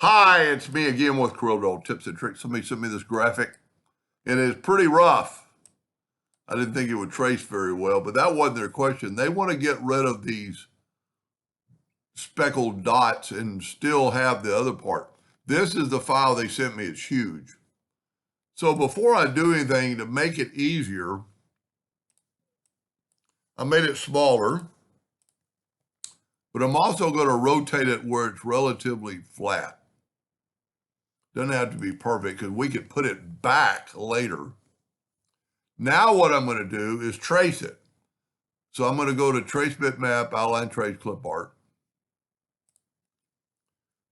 Hi, it's me again with Corel Tips and Tricks. Somebody sent me this graphic, and it's pretty rough. I didn't think it would trace very well, but that wasn't their question. They want to get rid of these speckled dots and still have the other part. This is the file they sent me. It's huge. So before I do anything to make it easier, I made it smaller, but I'm also going to rotate it where it's relatively flat. Doesn't have to be perfect because we could put it back later. Now what I'm going to do is trace it. So I'm going to go to Trace Bitmap, Outline Trace CLIPART.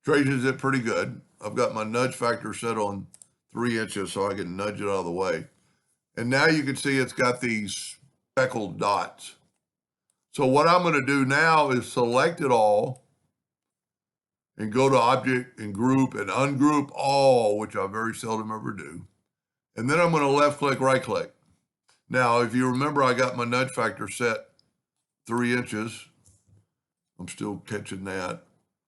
Traces it pretty good. I've got my nudge factor set on 3 inches so I can nudge it out of the way. And now you can see it's got these speckled dots. So what I'm going to do now is select it all and go to Object and Group and ungroup all, which I very seldom ever do. And then I'm going to left click, right click. Now, if you remember, I got my nudge factor set 3 inches. I'm still catching that.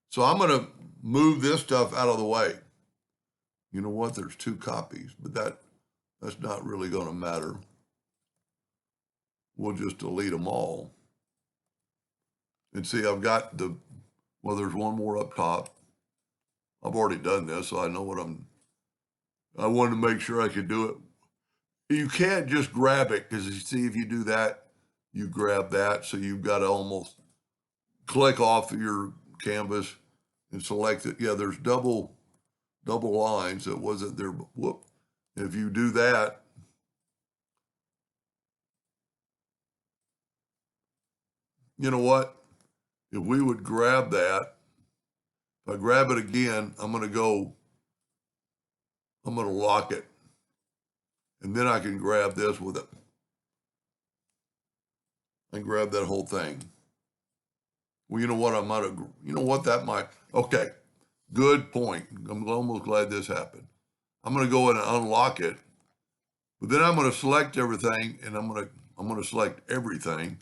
So I'm going to move this stuff out of the way. You know what? There's 2 copies, but that's not really going to matter. We'll just delete them all. And see, I've got well, there's one more up top. I've already done this, so I know what I wanted to make sure I could do it. You can't just grab it because you see, if you do that, you grab that. So you've got to almost click off your canvas and select it. Yeah, there's double lines that wasn't there. Whoop. If you do that, you know what? If we would grab that, if I grab it again, I'm going to lock it. And then I can grab this with it. And grab that whole thing. Well, you know what? Okay. Good point. I'm almost glad this happened. I'm going to go in and unlock it, but then I'm going to select everything, and I'm going to select everything,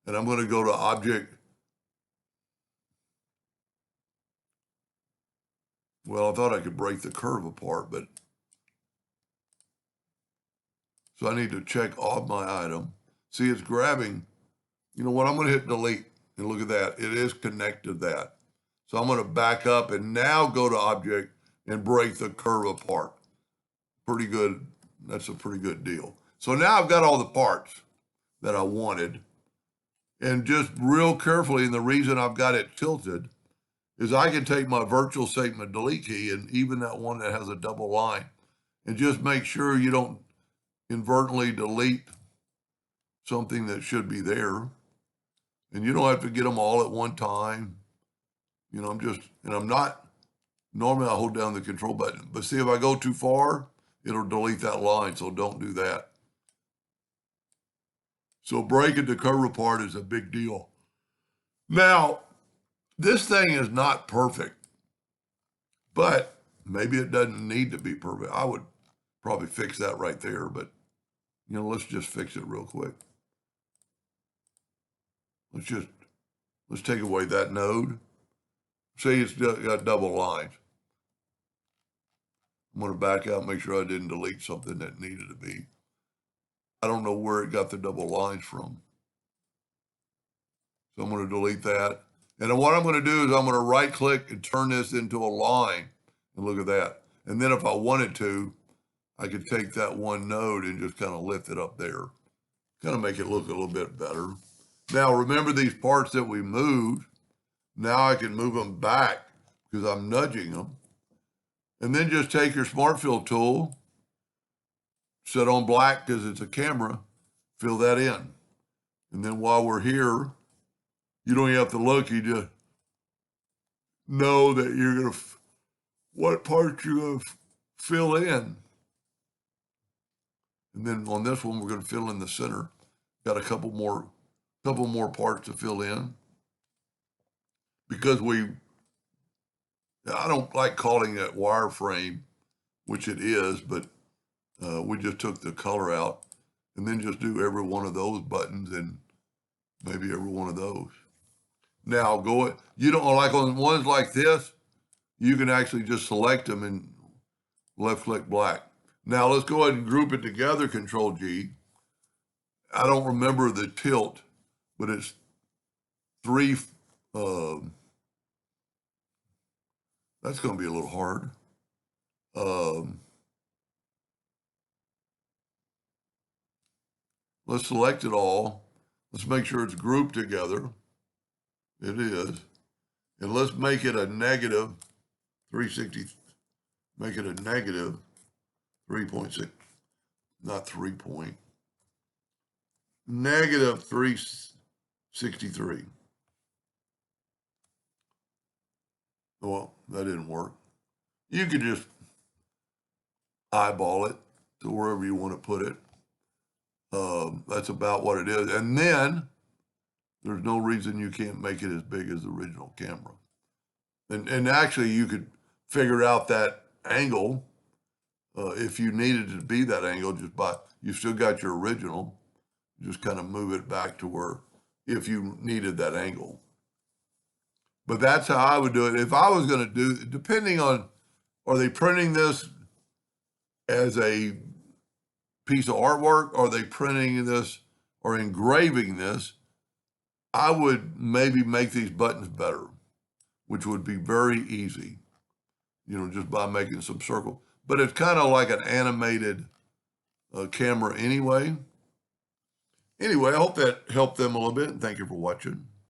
and I'm going to go to Object. Well, I thought I could break the curve apart, but so I need to check off my item. See, it's grabbing. You know what? I'm going to hit delete, and look at that. It is connected to that. So I'm going to back up and now go to Object and break the curve apart. Pretty good. That's a pretty good deal. So now I've got all the parts that I wanted. And just real carefully, and the reason I've got it tilted is I can take my virtual statement delete key, and even that one that has a double line, and just make sure you don't inadvertently delete something that should be there. And you don't have to get them all at one time. You know, I'm not, normally I hold down the control button, but see, if I go too far, it'll delete that line, so don't do that. So breaking the curve apart is a big deal. Now, this thing is not perfect, but maybe it doesn't need to be perfect. I would probably fix that right there, but you know, let's just fix it real quick. Let's take away that node. See, it's got double lines. I'm going to back out, make sure I didn't delete something that needed to be. I don't know where it got the double lines from. So I'm going to delete that. And what I'm going to do is I'm going to right click and turn this into a line. And look at that. And then if I wanted to, I could take that one node and just kind of lift it up there. Kind of make it look a little bit better. Now remember these parts that we moved. Now I can move them back because I'm nudging them. And then just take your Smart Fill tool, set on black because it's a camera, fill that in. And then while we're here, you don't even have to look, you just know that you're going to, what parts you're going to fill in. And then on this one, we're going to fill in the center. Got a couple more parts to fill in. Because I don't like calling it wireframe, which it is, but we just took the color out and then just do every one of those buttons and maybe every one of those. Now you don't like on ones like this, you can actually just select them and left click black. Now let's go ahead and group it together, Control G. I don't remember the tilt, but it's 3, that's going to be a little hard. Let's select it all. Let's make sure it's grouped together. It is. And let's make it a negative 360, make it a negative 3.6, not 3 point, negative 363. Well, that didn't work. You could just eyeball it to wherever you want to put it. That's about what it is. And then there's no reason you can't make it as big as the original camera. And actually, you could figure out that angle if you needed it to be that angle. Just by, you still got your original. Just kind of move it back to where, if you needed that angle. But that's how I would do it. If I was going to do, depending on, are they printing this as a piece of artwork? Are they printing this or engraving this? I would maybe make these buttons better, which would be very easy, you know, just by making some circle. But it's kind of like an animated camera anyway. Anyway, I hope that helped them a little bit, and thank you for watching.